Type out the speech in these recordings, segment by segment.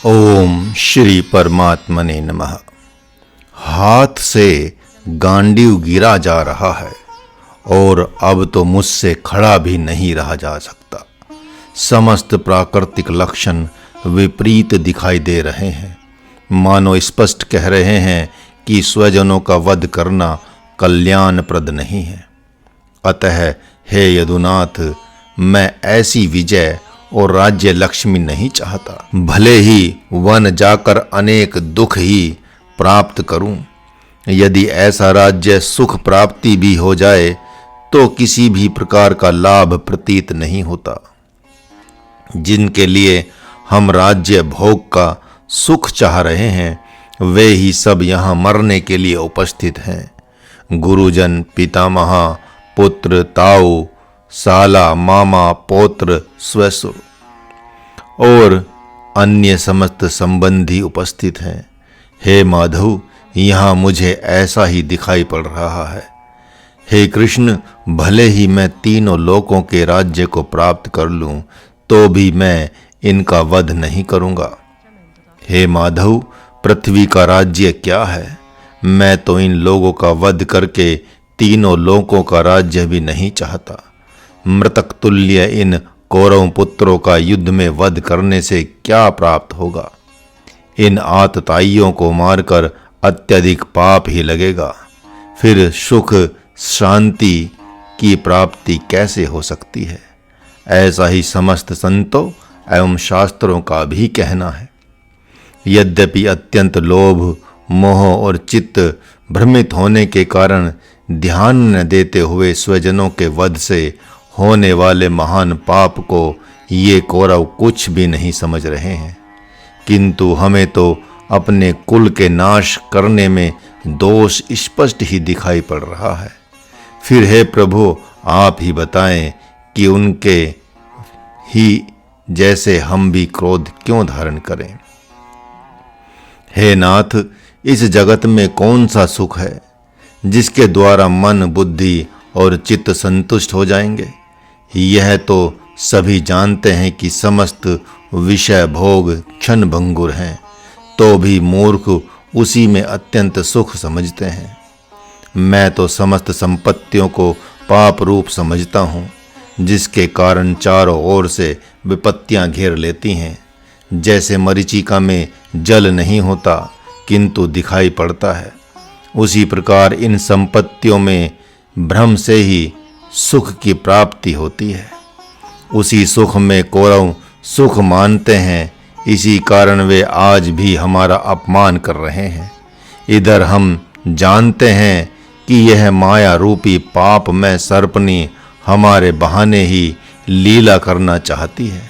ओम श्री परमात्मने नमः। हाथ से गांडीव गिरा जा रहा है और अब तो मुझसे खड़ा भी नहीं रहा जा सकता। समस्त प्राकृतिक लक्षण विपरीत दिखाई दे रहे हैं, मानो स्पष्ट कह रहे हैं कि स्वजनों का वध करना कल्याणप्रद नहीं है। अतः हे यदुनाथ, मैं ऐसी विजय और राज्य लक्ष्मी नहीं चाहता। भले ही वन जाकर अनेक दुख ही प्राप्त करूं, यदि ऐसा राज्य सुख प्राप्ति भी हो जाए तो किसी भी प्रकार का लाभ प्रतीत नहीं होता। जिनके लिए हम राज्य भोग का सुख चाह रहे हैं, वे ही सब यहाँ मरने के लिए उपस्थित हैं। गुरुजन, पितामह, पुत्र, ताऊ, साला, मामा, पौत्र, स्वसुर और अन्य समस्त संबंधी उपस्थित हैं। हे माधव, यहाँ मुझे ऐसा ही दिखाई पड़ रहा है। हे कृष्ण, भले ही मैं तीनों लोकों के राज्य को प्राप्त कर लूं, तो भी मैं इनका वध नहीं करूंगा। हे माधव, पृथ्वी का राज्य क्या है? मैं तो इन लोगों का वध करके तीनों लोकों का राज्य भी नहीं चाहता। मृतक तुल्य इन कौरव पुत्रों का युद्ध में वध करने से क्या प्राप्त होगा? इन आतताइयों को मारकर अत्यधिक पाप ही लगेगा। फिर सुख शांति की प्राप्ति कैसे हो सकती है? ऐसा ही समस्त संतों एवं शास्त्रों का भी कहना है। यद्यपि अत्यंत लोभ, मोह और चित्त भ्रमित होने के कारण ध्यान न देते हुए स्वजनों के वध से होने वाले महान पाप को ये कौरव कुछ भी नहीं समझ रहे हैं, किंतु हमें तो अपने कुल के नाश करने में दोष स्पष्ट ही दिखाई पड़ रहा है। फिर हे प्रभु, आप ही बताएं कि उनके ही जैसे हम भी क्रोध क्यों धारण करें। हे नाथ, इस जगत में कौन सा सुख है जिसके द्वारा मन, बुद्धि और चित्त संतुष्ट हो जाएंगे? यह तो सभी जानते हैं कि समस्त विषय भोग क्षण भंगुर हैं, तो भी मूर्ख उसी में अत्यंत सुख समझते हैं। मैं तो समस्त संपत्तियों को पाप रूप समझता हूँ, जिसके कारण चारों ओर से विपत्तियां घेर लेती हैं। जैसे मरीचिका में जल नहीं होता किंतु दिखाई पड़ता है, उसी प्रकार इन संपत्तियों में भ्रम से ही सुख की प्राप्ति होती है। उसी सुख में कौरव सुख मानते हैं, इसी कारण वे आज भी हमारा अपमान कर रहे हैं। इधर हम जानते हैं कि यह माया रूपी पाप में सर्पनी हमारे बहाने ही लीला करना चाहती है,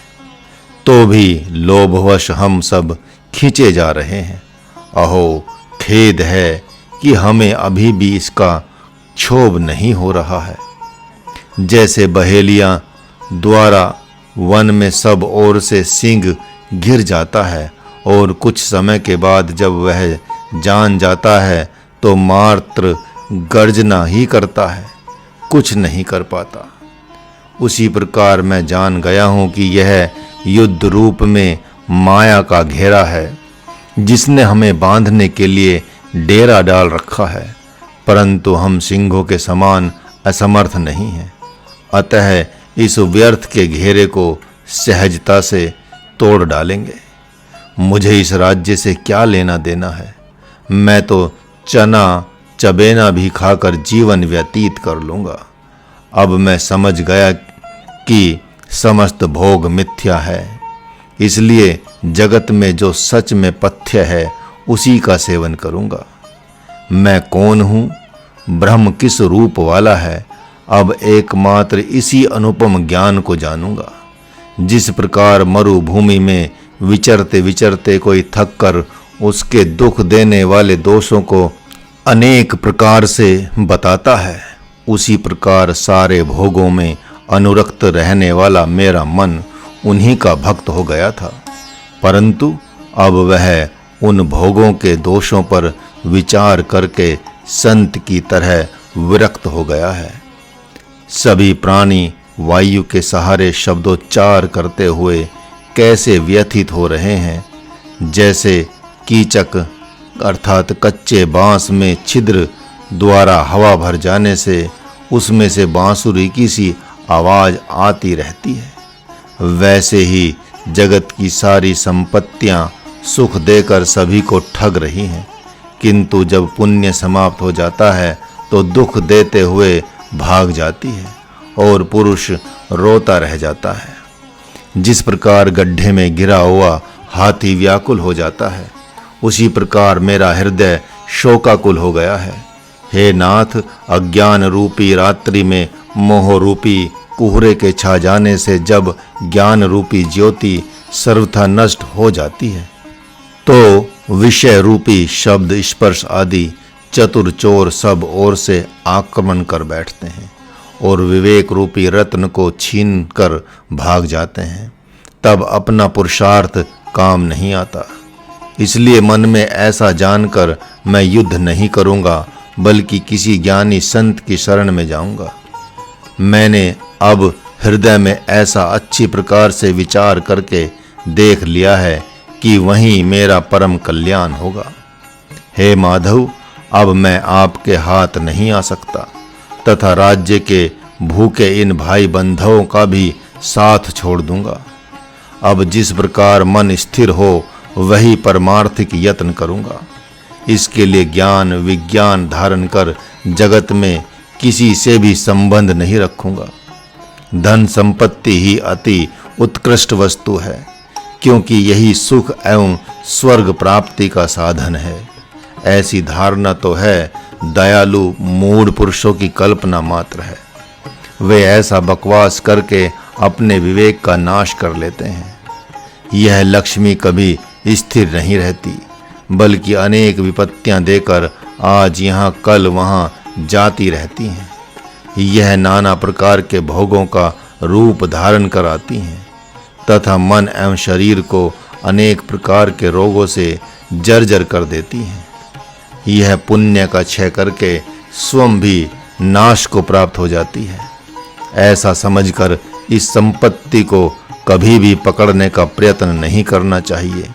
तो भी लोभवश हम सब खींचे जा रहे हैं। अहो, खेद है कि हमें अभी भी इसका क्षोभ नहीं हो रहा है। जैसे बहेलियां द्वारा वन में सब ओर से सींग घिर जाता है और कुछ समय के बाद जब वह जान जाता है तो मात्र गर्जना ही करता है, कुछ नहीं कर पाता। उसी प्रकार मैं जान गया हूँ कि यह युद्ध रूप में माया का घेरा है, जिसने हमें बांधने के लिए डेरा डाल रखा है, परंतु हम सिंहों के समान असमर्थ नहीं हैं। अतः इस व्यर्थ के घेरे को सहजता से तोड़ डालेंगे। मुझे इस राज्य से क्या लेना देना है? मैं तो चना चबेना भी खाकर जीवन व्यतीत कर लूँगा। अब मैं समझ गया कि समस्त भोग मिथ्या है, इसलिए जगत में जो सच में पथ्य है उसी का सेवन करूँगा। मैं कौन हूँ, ब्रह्म किस रूप वाला है, अब एकमात्र इसी अनुपम ज्ञान को जानूंगा। जिस प्रकार मरुभूमि में विचरते विचरते कोई थक कर उसके दुख देने वाले दोषों को अनेक प्रकार से बताता है, उसी प्रकार सारे भोगों में अनुरक्त रहने वाला मेरा मन उन्हीं का भक्त हो गया था, परंतु अब वह उन भोगों के दोषों पर विचार करके संत की तरह विरक्त हो गया है। सभी प्राणी वायु के सहारे शब्दोच्चार करते हुए कैसे व्यथित हो रहे हैं, जैसे कीचक अर्थात कच्चे बांस में छिद्र द्वारा हवा भर जाने से उसमें से बांसुरी की सी आवाज आती रहती है, वैसे ही जगत की सारी संपत्तियां सुख देकर सभी को ठग रही हैं, किंतु जब पुण्य समाप्त हो जाता है तो दुख देते हुए भाग जाती है और पुरुष रोता रह जाता है। जिस प्रकार गड्ढे में गिरा हुआ हाथी व्याकुल हो जाता है, उसी प्रकार मेरा हृदय शोकाकुल हो गया है। हे नाथ, अज्ञान रूपी रात्रि में मोह रूपी कुहरे के छा जाने से जब ज्ञान रूपी ज्योति सर्वथा नष्ट हो जाती है, तो विषय रूपी शब्द स्पर्श आदि चतुर चोर सब ओर से आक्रमण कर बैठते हैं और विवेक रूपी रत्न को छीन कर भाग जाते हैं। तब अपना पुरुषार्थ काम नहीं आता। इसलिए मन में ऐसा जानकर मैं युद्ध नहीं करूंगा, बल्कि किसी ज्ञानी संत की शरण में जाऊंगा। मैंने अब हृदय में ऐसा अच्छी प्रकार से विचार करके देख लिया है कि वहीं मेरा परम कल्याण होगा। हे माधव, अब मैं आपके हाथ नहीं आ सकता तथा राज्य के भूखे इन भाई बंधुओं का भी साथ छोड़ दूंगा। अब जिस प्रकार मन स्थिर हो वही परमार्थिक यत्न करूंगा। इसके लिए ज्ञान विज्ञान धारण कर जगत में किसी से भी संबंध नहीं रखूंगा। धन संपत्ति ही अति उत्कृष्ट वस्तु है, क्योंकि यही सुख एवं स्वर्ग प्राप्ति का साधन है। ऐसी धारणा तो है दयालु मूढ़ पुरुषों की कल्पना मात्र है। वे ऐसा बकवास करके अपने विवेक का नाश कर लेते हैं। यह लक्ष्मी कभी स्थिर नहीं रहती, बल्कि अनेक विपत्तियां देकर आज यहाँ कल वहाँ जाती रहती हैं। यह नाना प्रकार के भोगों का रूप धारण कर आती हैं तथा मन एवं शरीर को अनेक प्रकार के रोगों से जर्जर कर देती हैं। यह पुण्य का क्षय करके स्वयं भी नाश को प्राप्त हो जाती है। ऐसा समझकर इस संपत्ति को कभी भी पकड़ने का प्रयत्न नहीं करना चाहिए,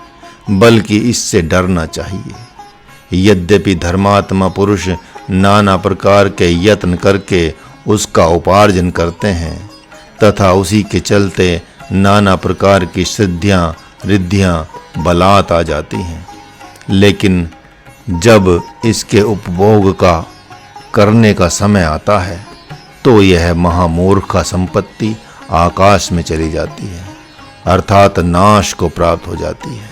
बल्कि इससे डरना चाहिए। यद्यपि धर्मात्मा पुरुष नाना प्रकार के यत्न करके उसका उपार्जन करते हैं तथा उसी के चलते नाना प्रकार की सिद्धियां रिद्धियां बलात् आ जाती हैं, लेकिन जब इसके उपभोग का करने का समय आता है तो यह महामूर्ख का संपत्ति आकाश में चली जाती है, अर्थात नाश को प्राप्त हो जाती है।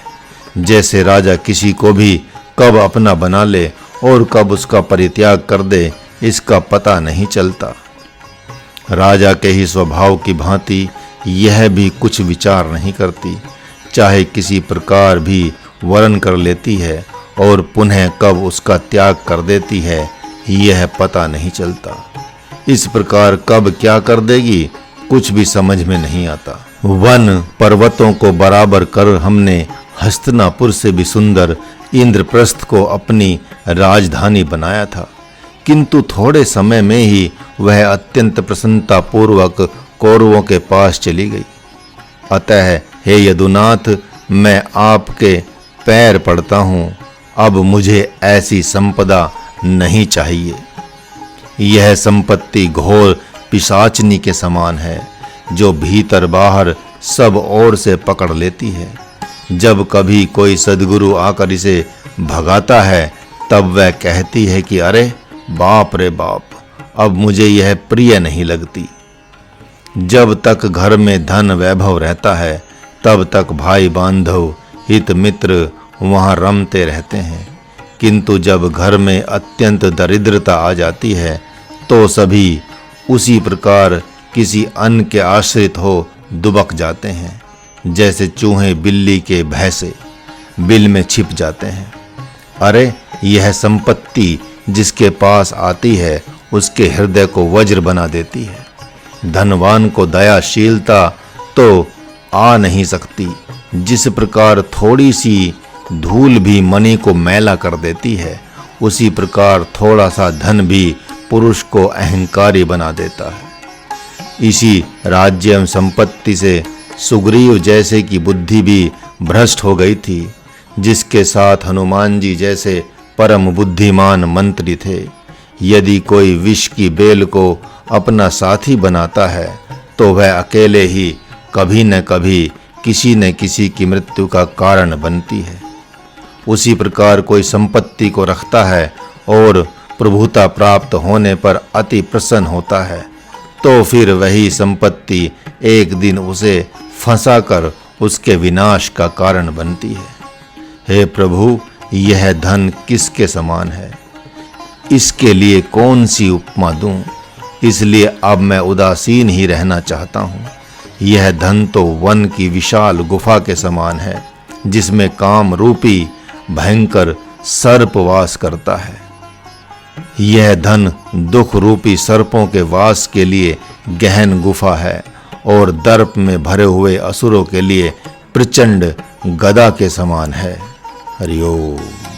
जैसे राजा किसी को भी कब अपना बना ले और कब उसका परित्याग कर दे, इसका पता नहीं चलता। राजा के ही स्वभाव की भांति यह भी कुछ विचार नहीं करती, चाहे किसी प्रकार भी वरण कर लेती है और पुनः कब उसका त्याग कर देती है, यह पता नहीं चलता। इस प्रकार कब क्या कर देगी कुछ भी समझ में नहीं आता। वन पर्वतों को बराबर कर हमने हस्तिनापुर से भी सुंदर इंद्रप्रस्थ को अपनी राजधानी बनाया था, किंतु थोड़े समय में ही वह अत्यंत प्रसन्नता पूर्वक कौरवों के पास चली गई। अतः हे यदुनाथ, मैं आपके पैर पड़ता हूँ, अब मुझे ऐसी संपदा नहीं चाहिए। यह संपत्ति घोर पिशाचनी के समान है, जो भीतर बाहर सब ओर से पकड़ लेती है। जब कभी कोई सद्गुरु आकर इसे भगाता है, तब वह कहती है कि अरे बाप रे बाप, अब मुझे यह प्रिय नहीं लगती। जब तक घर में धन वैभव रहता है, तब तक भाई बांधव हित मित्र वहां रमते रहते हैं, किंतु जब घर में अत्यंत दरिद्रता आ जाती है तो सभी उसी प्रकार किसी अन्न के आश्रित हो दुबक जाते हैं, जैसे चूहे बिल्ली के भय से बिल में छिप जाते हैं। अरे यह संपत्ति जिसके पास आती है उसके हृदय को वज्र बना देती है। धनवान को दयाशीलता तो आ नहीं सकती, जिस प्रकार थोड़ी सी धूल भी मणि को मैला कर देती है, उसी प्रकार थोड़ा सा धन भी पुरुष को अहंकारी बना देता है। इसी राज्य एवं संपत्ति से सुग्रीव जैसे की बुद्धि भी भ्रष्ट हो गई थी, जिसके साथ हनुमान जी जैसे परम बुद्धिमान मंत्री थे। यदि कोई विष की बेल को अपना साथी बनाता है तो वह अकेले ही कभी न कभी किसी न किसी की मृत्यु का कारण बनती है। उसी प्रकार कोई संपत्ति को रखता है और प्रभुता प्राप्त होने पर अति प्रसन्न होता है, तो फिर वही संपत्ति एक दिन उसे फंसाकर उसके विनाश का कारण बनती है। हे प्रभु, यह धन किसके समान है? इसके लिए कौन सी उपमा दूं? इसलिए अब मैं उदासीन ही रहना चाहता हूँ। यह धन तो वन की विशाल गुफा के समान है, जिसमें काम रूपी भयंकर सर्प वास करता है। यह धन दुख रूपी सर्पों के वास के लिए गहन गुफा है और दर्प में भरे हुए असुरों के लिए प्रचंड गदा के समान है। हरि ओम।